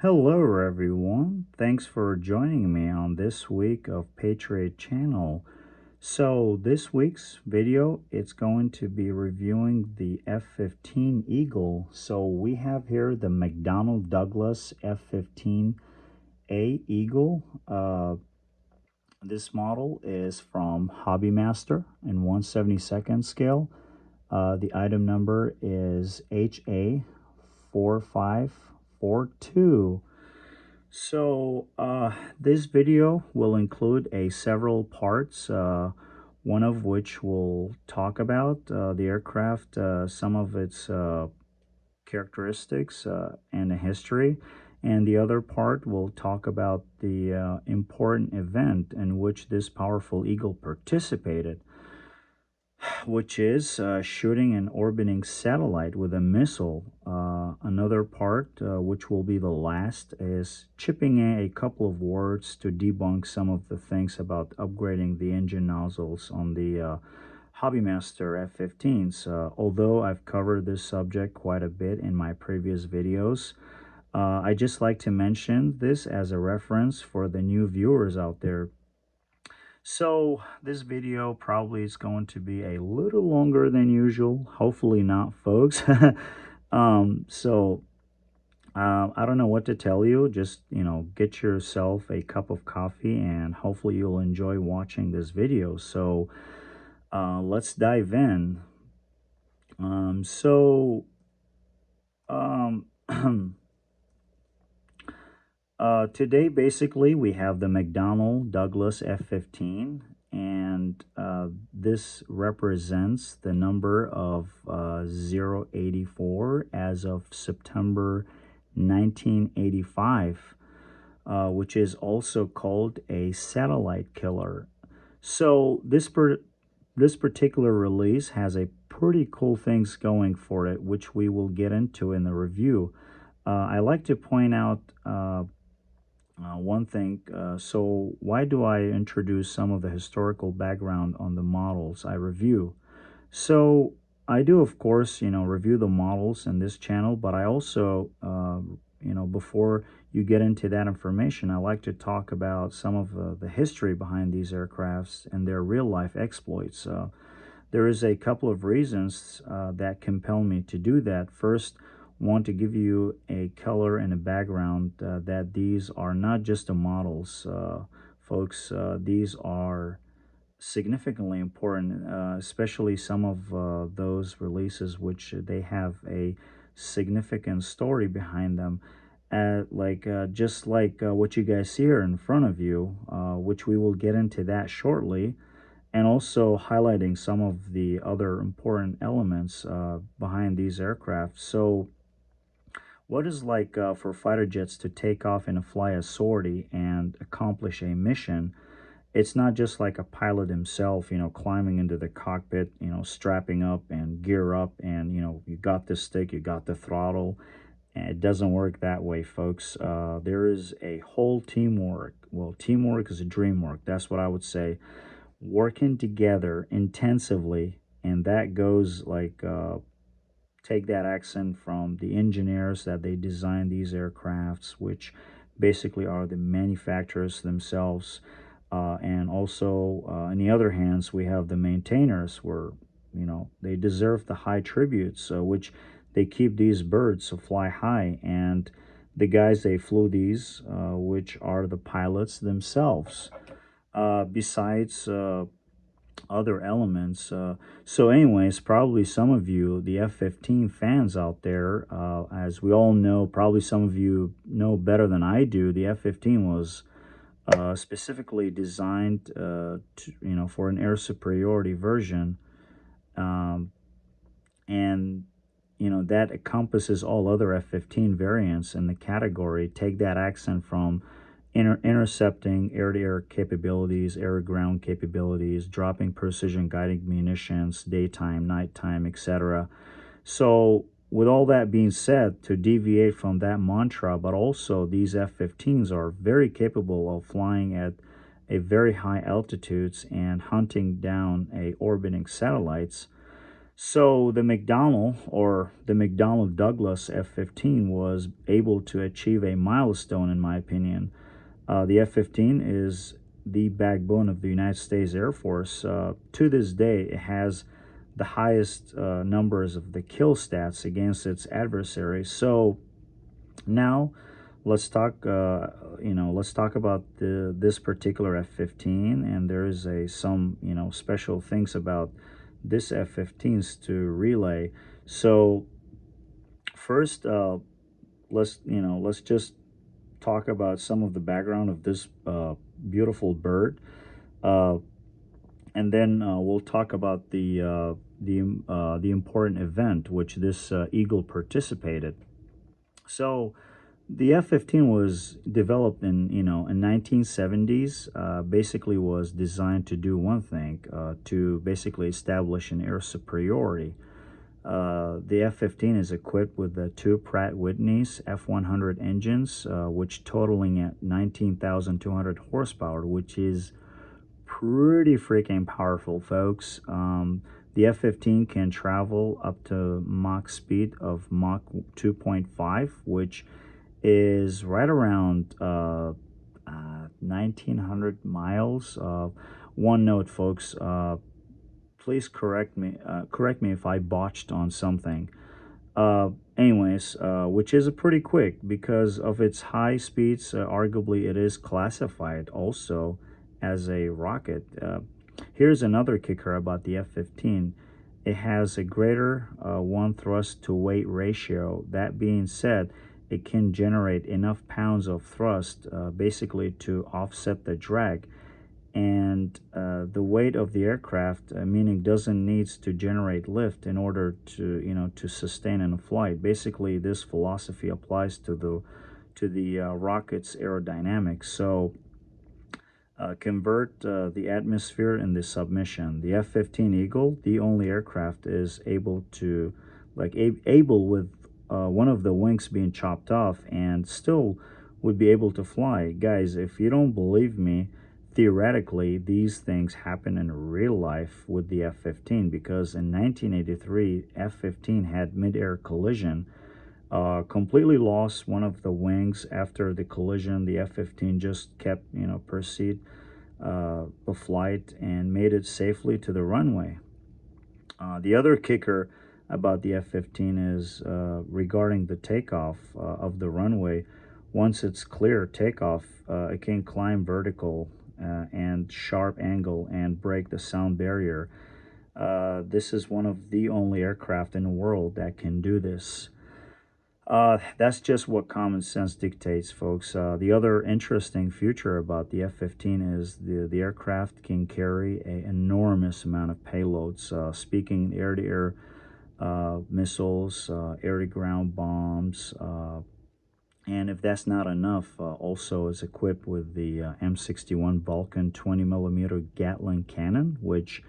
Hello everyone, thanks for joining me on this week of Patriot Channel. So this week's video, it's going to be reviewing the F-15 Eagle. So we have here the McDonnell Douglas F-15A Eagle. This model is from Hobby Master in 1/72nd scale. The item number is HA4542. So this video will include several parts, one of which will talk about the aircraft, some of its characteristics and the history, and the other part will talk about the important event in which this powerful eagle participated, which is shooting an orbiting satellite with a missile. Another part, which will be the last, is chipping in a couple of words to debunk some of the things about upgrading the engine nozzles on the Hobbymaster F-15s. Although I've covered this subject quite a bit in my previous videos, I just like to mention this as a reference for the new viewers out there. So this video probably is going to be a little longer than usual. Hopefully not, folks. I don't know what to tell you. Just, get yourself a cup of coffee and hopefully you'll enjoy watching this video. So let's dive in. Um, so, um, Today, basically, we have the McDonnell Douglas F-15, and this represents the number of 084 as of September 1985, which is also called a satellite killer. So this particular release has a pretty cool things going for it, which we will get into in the review. I like to point out one thing. So why do I introduce some of the historical background on the models I review? So I do, of course, review the models in this channel, but I also, before you get into that information, I like to talk about some of the history behind these aircrafts and their real life exploits. There is a couple of reasons that compel me to do that. First, want to give you a color and a background that these are not just the models, folks. These are significantly important, especially some of those releases which they have a significant story behind them. Just like what you guys see here in front of you, which we will get into that shortly, and also highlighting some of the other important elements behind these aircraft. So what is for fighter jets to take off and fly a sortie and accomplish a mission? It's not just like a pilot himself, climbing into the cockpit, strapping up and gear up, and you got the stick, you got the throttle. And it doesn't work that way, folks. There is a whole teamwork. Well, teamwork is a dream work. That's what I would say. Working together intensively, and that goes take that accent from the engineers that they design these aircrafts, which basically are the manufacturers themselves. And also, in the other hands, we have the maintainers, where they deserve the high tributes, which they keep these birds to fly high, and the guys they flew these, which are the pilots themselves. Besides other elements. So anyways, probably some of you, the F-15 fans out there, as we all know, probably some of you know better than I do, the F-15 was specifically designed for an air superiority version. And that encompasses all other F-15 variants in the category. Take that accent from intercepting air-to-air capabilities, air-to-ground capabilities, dropping precision guiding munitions, daytime, nighttime, etc. So with all that being said, to deviate from that mantra, but also these F-15s are very capable of flying at a very high altitudes and hunting down orbiting satellites. So the McDonnell Douglas F-15 was able to achieve a milestone, in my opinion. The F-15 is the backbone of the United States Air Force. To this day, it has the highest numbers of the kill stats against its adversaries. So now, let's talk. Let's talk about this particular F-15, and there is some special things about this F-15s to relay. So first, let's just talk about some of the background of this beautiful bird, uh, and then we'll talk about the important event which this eagle participated. So the F-15 was developed in 1970s. Basically, was designed to do one thing, to basically establish an air superiority. The F-15 is equipped with the two Pratt Whitney's F-100 engines, which totaling at 19,200 horsepower, which is pretty freaking powerful, folks. The F-15 can travel up to Mach speed of Mach 2.5, which is right around 1,900 miles. One note, folks. Please correct me if I botched on something. Which is a pretty quick because of its high speeds. Arguably, it is classified also as a rocket. Here's another kicker about the F-15. It has a greater one thrust to weight ratio. That being said, it can generate enough pounds of thrust basically to offset the drag, and the weight of the aircraft, meaning doesn't needs to generate lift in order to to sustain in a flight. Basically, this philosophy applies to the rocket's aerodynamics. So convert the atmosphere in the submission. The F-15 Eagle, the only aircraft, is able to able with one of the wings being chopped off and still would be able to fly. Guys, if you don't believe me, theoretically these things happen in real life with the F-15, because in 1983 F-15 had mid-air collision, completely lost one of the wings. After the collision, the F-15 just kept proceed the flight and made it safely to the runway. The other kicker about the F-15 is regarding the takeoff of the runway. Once it's clear takeoff, it can climb vertical and sharp angle and break the sound barrier. This is one of the only aircraft in the world that can do this. That's just what common sense dictates, folks. The other interesting feature about the F-15 is the aircraft can carry an enormous amount of payloads. Speaking air-to-air missiles, air-to-ground bombs, and if that's not enough, also is equipped with the M61 Vulcan 20 millimeter Gatling cannon, which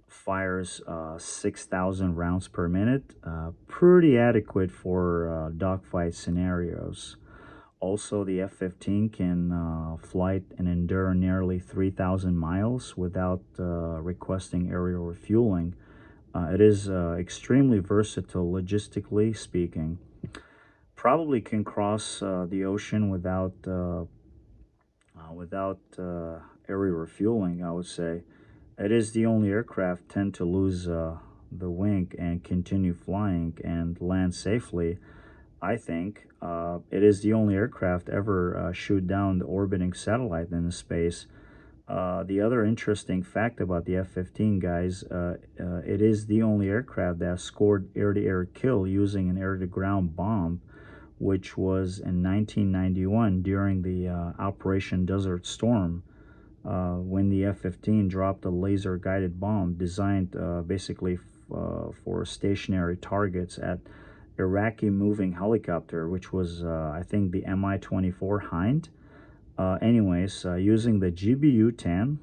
fires 6,000 rounds per minute. Pretty adequate for dogfight scenarios. Also, the F-15 can flight and endure nearly 3,000 miles without requesting aerial refueling. It is extremely versatile, logistically speaking. Probably can cross the ocean without aerial refueling, I would say. It is the only aircraft tend to lose the wing and continue flying and land safely. I think it is the only aircraft ever shoot down the orbiting satellite in space. The other interesting fact about the F-15, guys, it is the only aircraft that scored air-to-air kill using an air-to-ground bomb, which was in 1991 during the Operation Desert Storm, when the F-15 dropped a laser-guided bomb designed basically for stationary targets at Iraqi moving helicopter, which was, I think, the Mi-24 Hind. Using the GBU-10,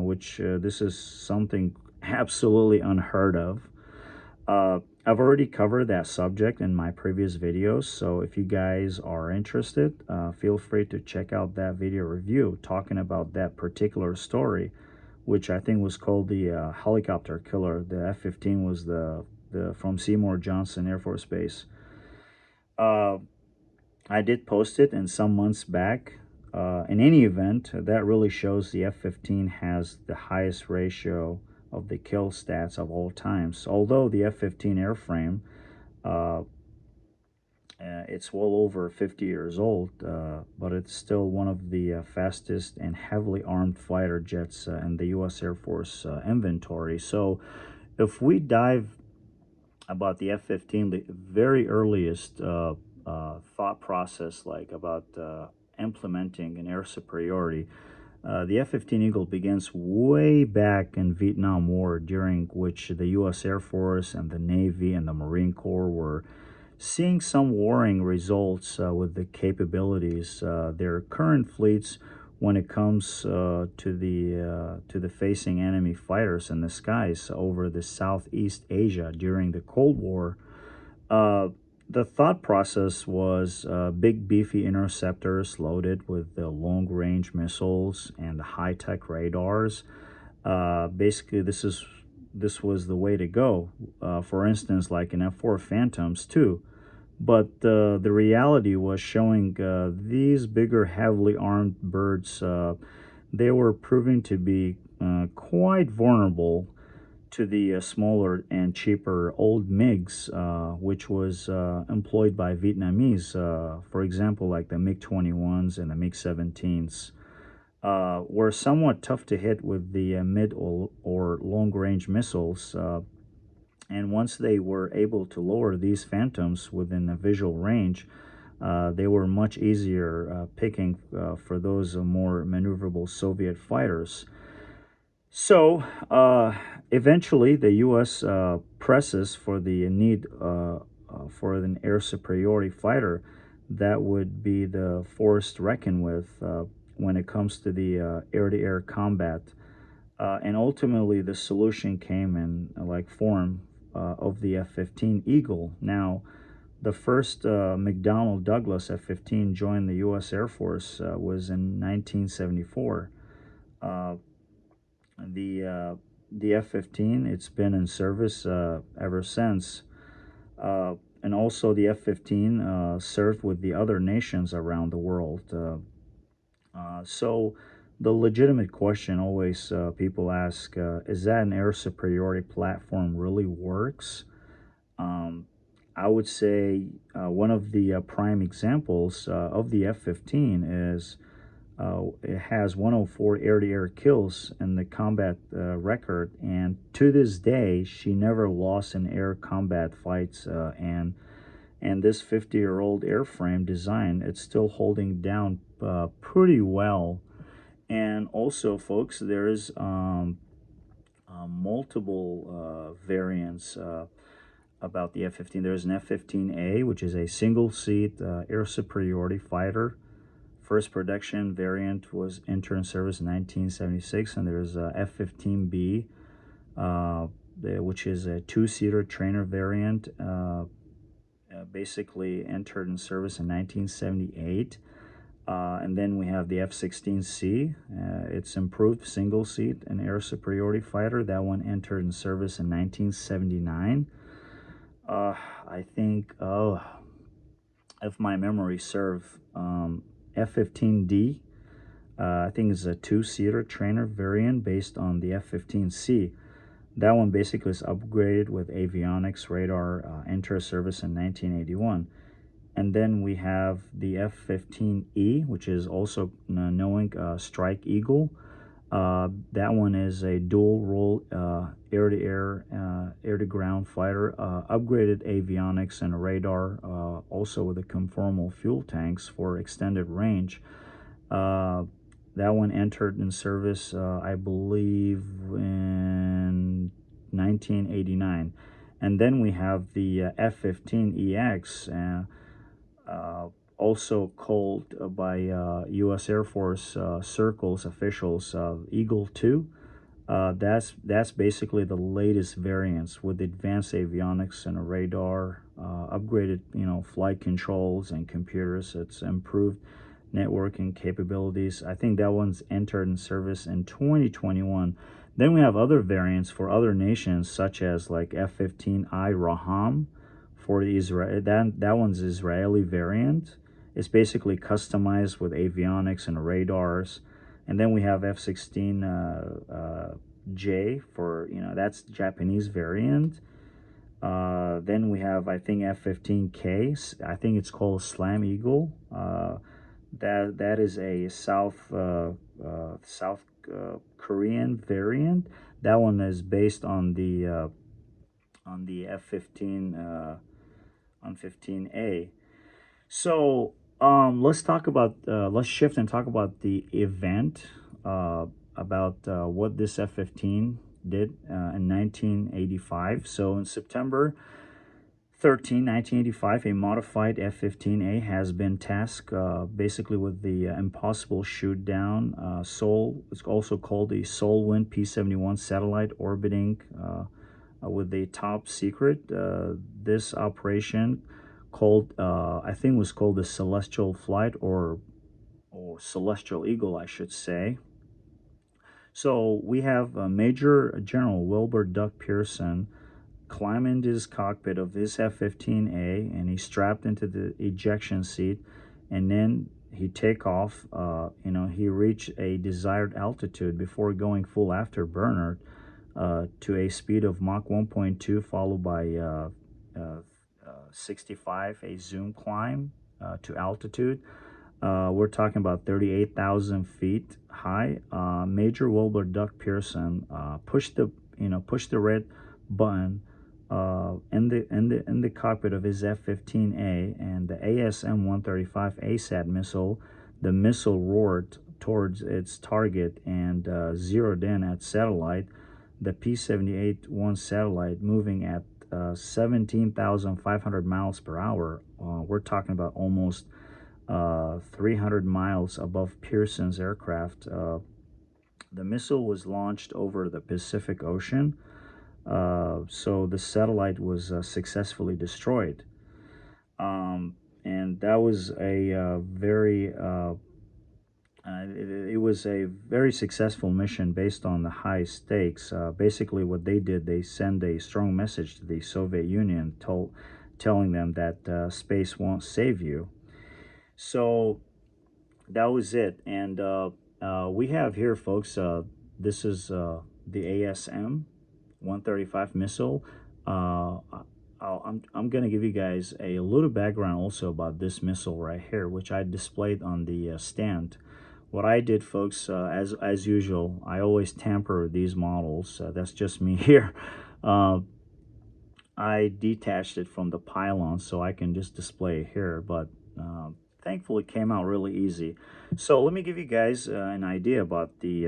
which this is something absolutely unheard of. I've already covered that subject in my previous videos, so if you guys are interested, feel free to check out that video review talking about that particular story, which I think was called the helicopter killer. The F-15 was the from Seymour Johnson Air Force Base. Uh, I did post it in some months back. In any event, that really shows the F-15 has the highest ratio of the kill stats of all times. Although the F-15 airframe, uh, it's well over 50 years old, but it's still one of the fastest and heavily armed fighter jets in the U.S. Air Force inventory. So if we dive about the F-15, the very earliest thought process, like about implementing an air superiority, the F-15 Eagle begins way back in Vietnam War, during which the U.S. Air Force and the Navy and the Marine Corps were seeing some warring results with the capabilities. Their current fleets, when it comes to the facing enemy fighters in the skies over the Southeast Asia during the Cold War, uh, the thought process was big beefy interceptors loaded with the long range missiles and the high tech radars. Basically, this was the way to go. For instance, like in F4 Phantoms too. But the reality was showing these bigger, heavily armed birds, they were proving to be quite vulnerable to the smaller and cheaper old MiGs, which was employed by Vietnamese, for example, like the MiG-21s and the MiG-17s. Were somewhat tough to hit with the mid or long range missiles. And once they were able to lower these phantoms within a visual range, they were much easier picking for those more maneuverable Soviet fighters. So eventually, the U.S. Presses for the need for an air superiority fighter that would be the force to reckon with when it comes to the air-to-air combat. And ultimately, the solution came in like form of the F-15 Eagle. Now, the first McDonnell Douglas F-15 joined the U.S. Air Force was in 1974. Uh, the uh, the F-15, it's been in service ever since. And also the F-15 served with the other nations around the world. So the legitimate question always people ask, is that an air superiority platform really works? Um, I would say one of the prime examples of the F-15 is it has 104 air-to-air kills in the combat record, and to this day, she never lost in air combat fights. And this 50-year-old airframe design, it's still holding down pretty well. And also, folks, there's multiple variants about the F-15. There's an F-15A, which is a single-seat air superiority fighter. First production variant was entered in service in 1976, and there's a F-15B, which is a two-seater trainer variant, basically entered in service in 1978. And then we have the F-16C. It's improved single seat and air superiority fighter. That one entered in service in 1979. I think, if my memory serve, F-15D, I think is a two-seater trainer variant based on the F-15C. That one basically is upgraded with avionics radar, enter service in 1981. And then we have the F-15E, which is also knowing Strike Eagle. That one is a dual-role air-to-air, air-to-ground fighter, upgraded avionics and radar, also with the conformal fuel tanks for extended range. That one entered in service, I believe, in 1989. And then we have the F-15EX, also called by U.S. Air Force circles officials Eagle 2. That's basically the latest variants with advanced avionics and a radar, upgraded flight controls and computers. It's improved networking capabilities. I think that one's entered in service in 2021. Then we have other variants for other nations, such as like F-15I Raham for the Israel. That one's Israeli variant. It's basically customized with avionics and radars. And then we have F-16 J for, that's Japanese variant. Then we have, I think, F-15K. I think it's called Slam Eagle. That is a South Korean variant. That one is based on the F-15 on 15A. So let's shift and talk about the event, about what this F-15 did in 1985. So in September 13, 1985, a modified F-15A has been tasked basically with the impossible shoot down. It's also called the Solwind P-71 satellite orbiting with the top secret. This operation I think was called the Celestial Flight, or Celestial Eagle, I should say. So we have Major General Wilbur Duck Pearson climb into his cockpit of his F-15A, and he's strapped into the ejection seat, and then he take off. He reached a desired altitude before going full afterburner to a speed of Mach 1.2, followed by 65, a zoom climb to altitude. We're talking about 38,000 feet high. Major Wilbur Duck Pearson pushed the red button in the cockpit of his F-15A, and the ASM-135 ASAT missile. The missile roared towards its target and zeroed in at satellite. The P-78-1 satellite moving at 17,500 miles per hour. We're talking about almost 300 miles above Pearson's aircraft. The missile was launched over the Pacific Ocean. So the satellite was successfully destroyed. And that was it was a very successful mission based on the high stakes. Basically, what they did, they sent a strong message to the Soviet Union, telling them that space won't save you. So that was it. And we have here, folks, this is the ASM 135 missile. I'm going to give you guys a little background also about this missile right here, which I displayed on the stand. What I did, folks, as usual, I always tamper with these models. That's just me here. I detached it from the pylon so I can just display it here, but thankfully it came out really easy. So let me give you guys an idea about the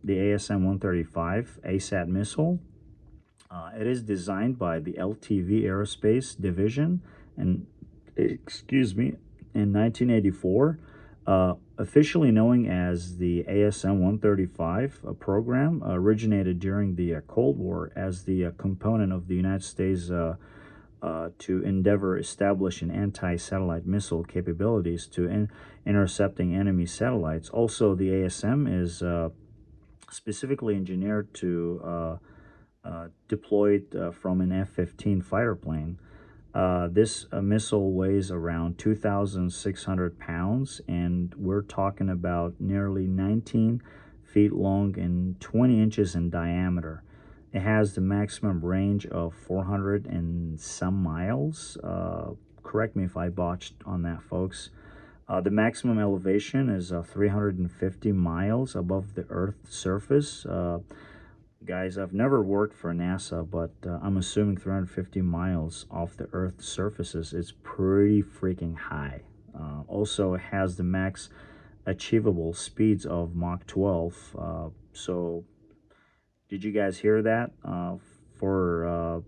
ASM-135 ASAT missile. It is designed by the LTV Aerospace Division, and in 1984, officially known as the ASM-135 program, originated during the Cold War as the component of the United States to endeavor establish an anti-satellite missile capabilities to intercepting enemy satellites. Also, the ASM is specifically engineered to deployed from an F-15 fighter plane. This missile weighs around 2,600 pounds, and we're talking about nearly 19 feet long and 20 inches in diameter. It has the maximum range of 400 and some miles. Correct me if I botched on that, folks. The maximum elevation is 350 miles above the Earth's surface. Guys, I've never worked for NASA, but I'm assuming 350 miles off the Earth's surfaces is pretty freaking high. Also, it has the max achievable speeds of Mach 12. So, did you guys hear that? For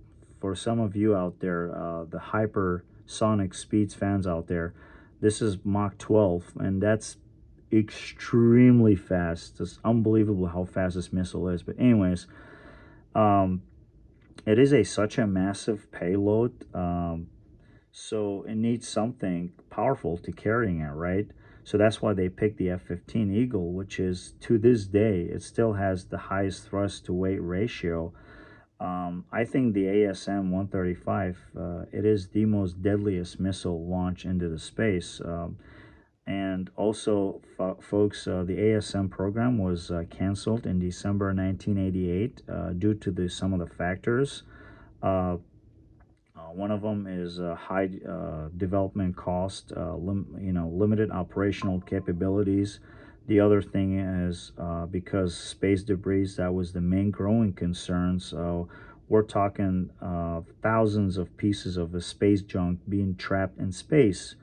some of you out there, the hypersonic speeds fans out there, this is Mach 12, and that's extremely fast. It's unbelievable how fast this missile is. But anyways, it is such a massive payload, so it needs something powerful to carrying it, right? So that's why they picked the F-15 Eagle, which is, to this day, it still has the highest thrust to weight ratio. I think the ASM-135, it is the most deadliest missile launched into the space. And also, folks, the ASM program was canceled in December 1988 due to some of the factors. Uh, one of them is high development cost, limited operational capabilities. The other thing is because space debris, that was the main growing concern. So we're talking thousands of pieces of the space junk being trapped in space.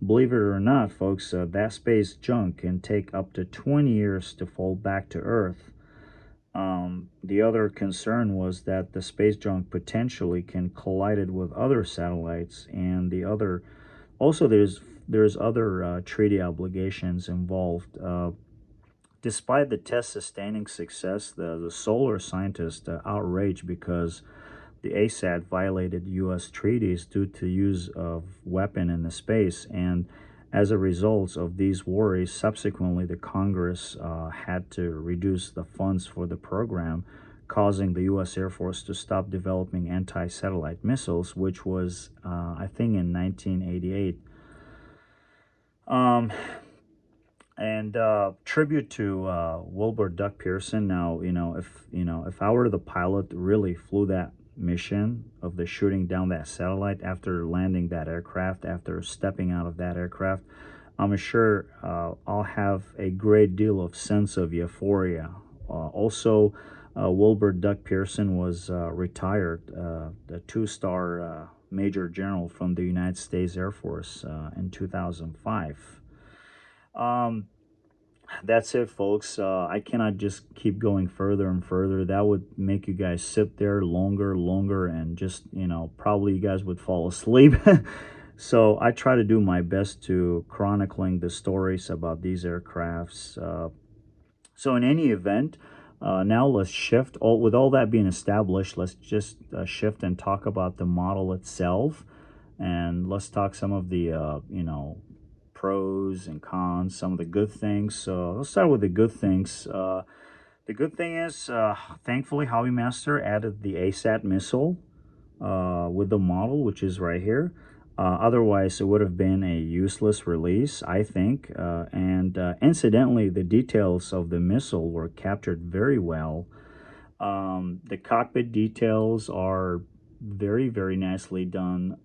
Believe it or not, folks, that space junk can take up to 20 years to fall back to Earth. The other concern was that the space junk potentially can collide it with other satellites, and the other also there's other treaty obligations involved. Despite the test sustaining success, the solar scientists outraged because the ASAT violated U.S. treaties due to use of weapon in the space, and as a result of these worries, subsequently the Congress had to reduce the funds for the program, causing the U.S. Air Force to stop developing anti-satellite missiles, which was, I think, in 1988. Um, and tribute to Wilbur Duck Pearson. Now, if I were the pilot that really flew that mission of the shooting down that satellite after landing that aircraft, after stepping out of that aircraft, I'm sure I'll have a great deal of sense of euphoria. Also, Wilbur Duck Pearson was retired, the two-star Major General from the United States Air Force in 2005. Um, that's it, folks. I cannot just keep going further and further. That would make you guys sit there longer, and just, probably you guys would fall asleep. So I try to do my best to chronicling the stories about these aircrafts. So in any event, now let's shift. With all that being established, let's just shift and talk about the model itself, and let's talk some of the pros and cons, some of the good things. So let's start with the good things. The good thing is, thankfully, Hobby Master added the ASAT missile with the model, which is right here. Otherwise, it would have been a useless release, I think. And incidentally, the details of the missile were captured very well. The cockpit details are very, very nicely done.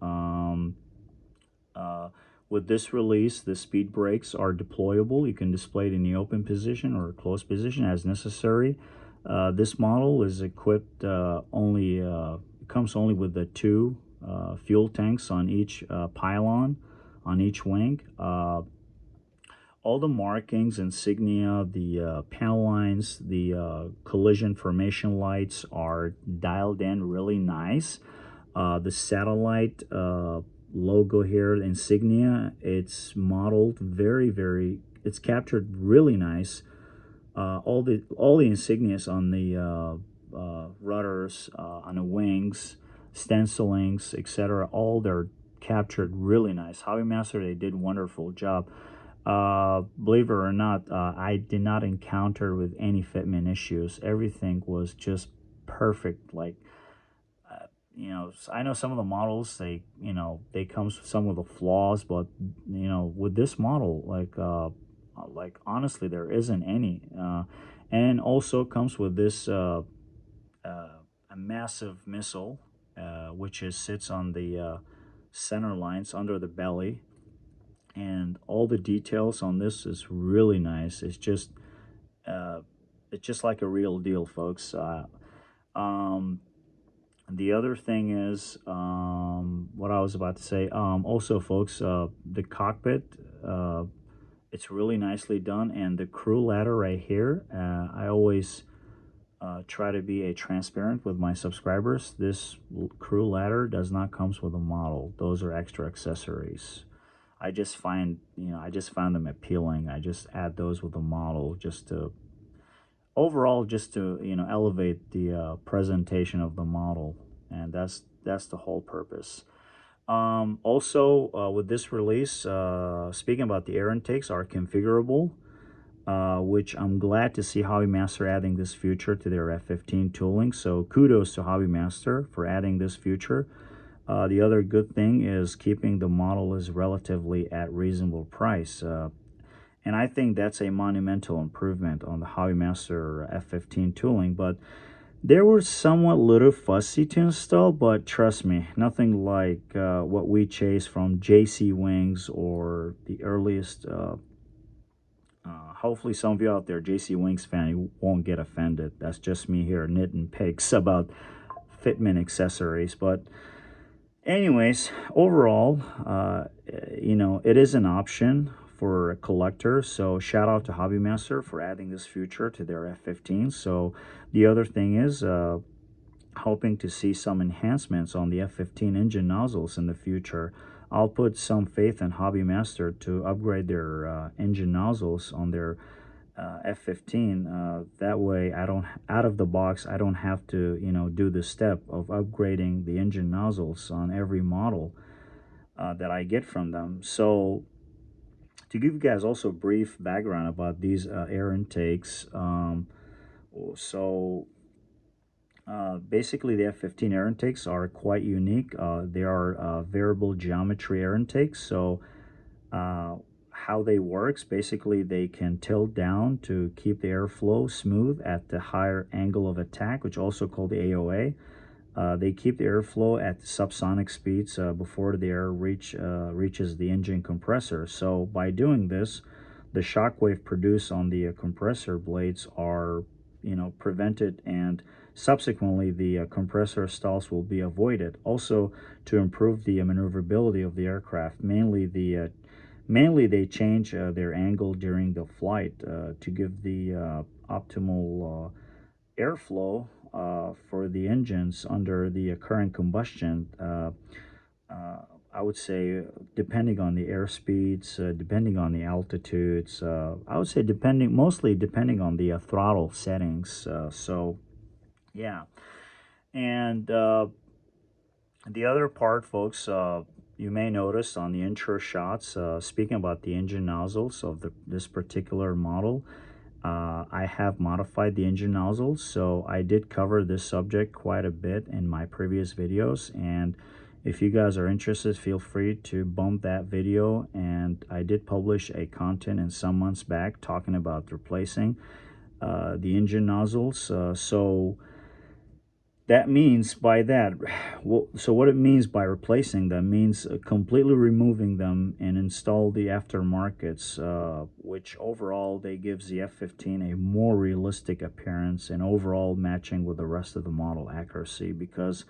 Uh, with this release, the speed brakes are deployable. You can display it in the open position or closed position as necessary. This model is equipped comes only with the two fuel tanks on each pylon, on each wing. All the markings, insignia, the panel lines, the collision formation lights are dialed in really nice. The satellite logo here, insignia, it's modeled it's captured really nice. All the insignias on the rudders, on the wings, stencilings, etc., all they're captured really nice. Hobby Master, they did wonderful job. Believe it or not, I did not encounter with any fitment issues. Everything was just perfect. Like, I know some of the models, they comes with some of the flaws, but with this model, like honestly, there isn't any. And also comes with this a massive missile, which sits on the center lines under the belly, and all the details on this is really nice. It's just like a real deal, folks. Um, the other thing is, what I was about to say. Also, folks, the cockpit, it's really nicely done, and the crew ladder right here. I always try to be transparent with my subscribers. This crew ladder does not comes with a model. Those are extra accessories. I just found them appealing. I just add those with a model just to overall, just to elevate the presentation of the model, and that's the whole purpose. Also, with this release, speaking about the air intakes are configurable, which I'm glad to see Hobby Master adding this feature to their F-15 tooling. So kudos to Hobby Master for adding this feature. The other good thing is keeping the model is relatively at reasonable price. And I think that's a monumental improvement on the Hobby Master F-15 tooling. But they were somewhat little fussy to install, but trust me, nothing like what we chase from JC Wings or the earliest. Hopefully, some of you out there, JC Wings fan, you won't get offended. That's just me here knitting pigs about fitment accessories. But anyways, overall, it is an option for a collector. So shout out to Hobby Master for adding this feature to their F-15. So the other thing is hoping to see some enhancements on the F-15 engine nozzles in the future. I'll put some faith in Hobby Master to upgrade their engine nozzles on their F-15. That way, I don't out of the box. I don't have to do the step of upgrading the engine nozzles on every model that I get from them. So to give you guys also a brief background about these air intakes, so basically the F-15 air intakes are quite unique. They are variable geometry air intakes. So how they works, basically they can tilt down to keep the airflow smooth at the higher angle of attack, which also called the AOA. They keep the airflow at subsonic speeds before the air reaches the engine compressor. So by doing this, the shock wave produced on the compressor blades are prevented, and subsequently the compressor stalls will be avoided. Also, to improve the maneuverability of the aircraft, mainly they change their angle during the flight to give the optimal airflow for the engines under the current combustion. I would say, depending on the airspeeds, depending on the altitudes, I would say mostly depending on the throttle settings. So, yeah. And the other part, folks, you may notice on the intro shots, speaking about the engine nozzles of this particular model, I have modified the engine nozzles, so I did cover this subject quite a bit in my previous videos, and if you guys are interested, feel free to bump that video. And I did publish a content in some months back talking about replacing the engine nozzles. So that means by that, so what it means by replacing them means completely removing them and install the aftermarkets, which overall they gives the F-15 a more realistic appearance and overall matching with the rest of the model accuracy. Because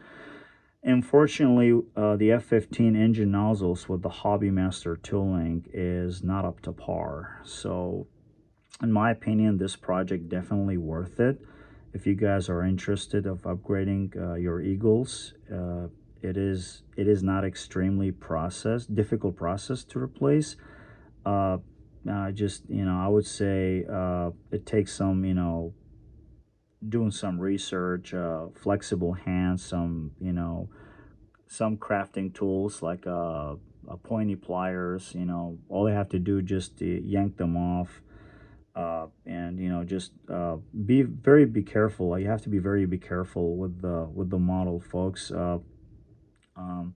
unfortunately, the F-15 engine nozzles with the Hobby Master tooling is not up to par. So in my opinion, this project definitely worth it. If you guys are interested of upgrading your Eagles, it is not extremely difficult process to replace. Just I would say it takes some doing some research, flexible hands, some crafting tools like pointy pliers. All they have to do just to yank them off. And just be careful. You have to be careful with the model, folks. Um,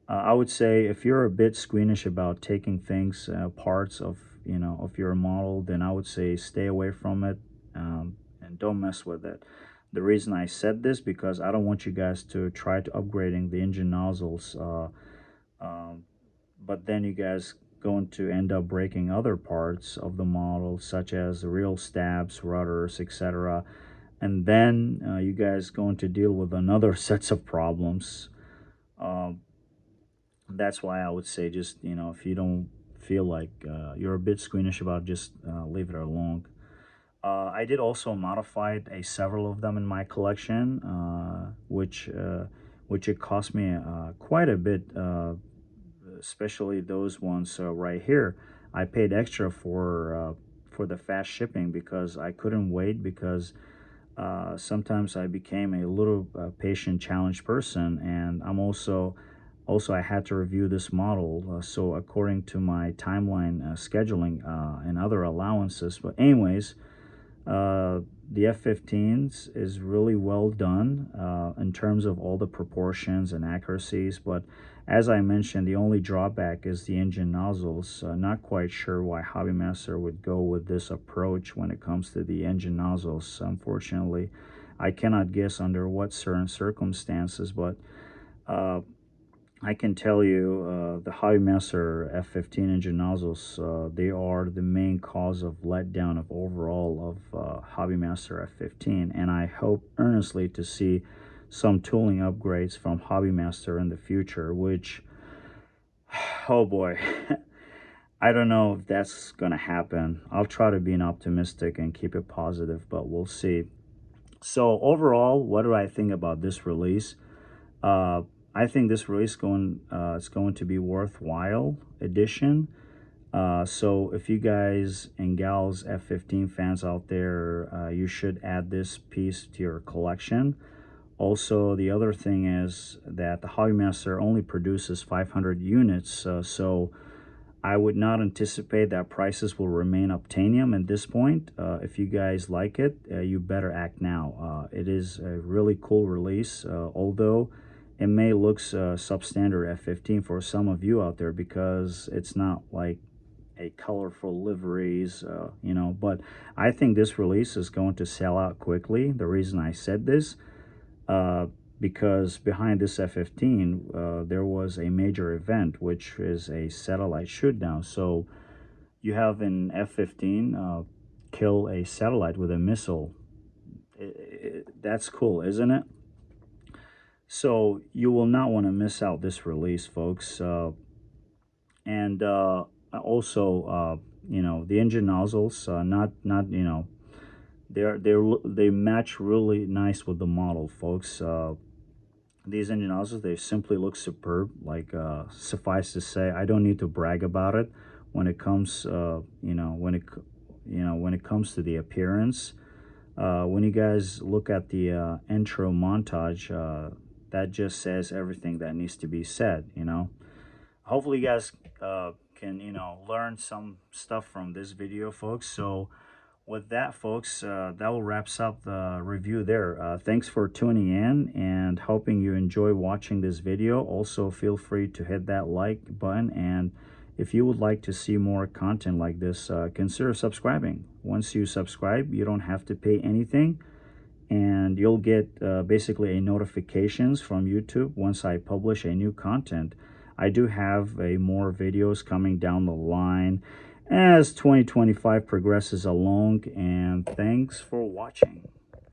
I would say if you're a bit squeamish about taking things parts of your model, then I would say stay away from it, and don't mess with it. The reason I said this because I don't want you guys to try to upgrading the engine nozzles, um, but then you guys going to end up breaking other parts of the model, such as the reel stabs, rudders, etc. And then you guys going to deal with another sets of problems. Um, that's why I would say just if you don't feel like you're a bit squeamish about, just leave it alone. I did also modify several of them in my collection, which it cost me quite a bit, especially those ones right here. I paid extra for the fast shipping because I couldn't wait, because sometimes I became a little patient challenged person, and I'm also Also, I had to review this model, so according to my timeline scheduling and other allowances. But anyways, the F-15s is really well done in terms of all the proportions and accuracies. But as I mentioned, the only drawback is the engine nozzles. Not quite sure why Hobbymaster would go with this approach when it comes to the engine nozzles. Unfortunately, I cannot guess under what certain circumstances, but uh, I can tell you the Hobbymaster F-15 engine nozzles, they are the main cause of letdown of overall of Hobbymaster F-15, and I hope earnestly to see some tooling upgrades from Hobbymaster in the future, which, oh boy, I don't know if that's going to happen. I'll try to be an optimistic and keep it positive, but we'll see. So overall, what do I think about this release? Uh, I think this release is going to be worthwhile addition. So if you guys and gals F-15 fans out there, you should add this piece to your collection. Also, the other thing is that the Hobbymaster only produces 500 units, so I would not anticipate that prices will remain obtainium at this point. If you guys like it, you better act now. It is a really cool release, although it may look substandard F-15 for some of you out there because it's not like a colorful liveries, but I think this release is going to sell out quickly. The reason I said this, uh, because behind this F-15, there was a major event, which is a satellite shootdown. So you have an F-15 kill a satellite with a missile. That's cool, isn't it? So you will not want to miss out this release, folks. And also, the engine nozzles, not they match really nice with the model, folks. These engine nozzles, they simply look superb. Like, suffice to say, I don't need to brag about it when it comes, when it comes to the appearance. When you guys look at the intro montage, that just says everything that needs to be said. Hopefully, you guys can, learn some stuff from this video, folks. So with that, folks, that will wraps up the review there. Thanks for tuning in and hoping you enjoy watching this video. Also, feel free to hit that like button, and if you would like to see more content like this, consider subscribing. Once you subscribe, you don't have to pay anything, and you'll get basically a notifications from YouTube once I publish a new content. I do have more videos coming down the line as 2025 progresses along, and thanks for watching.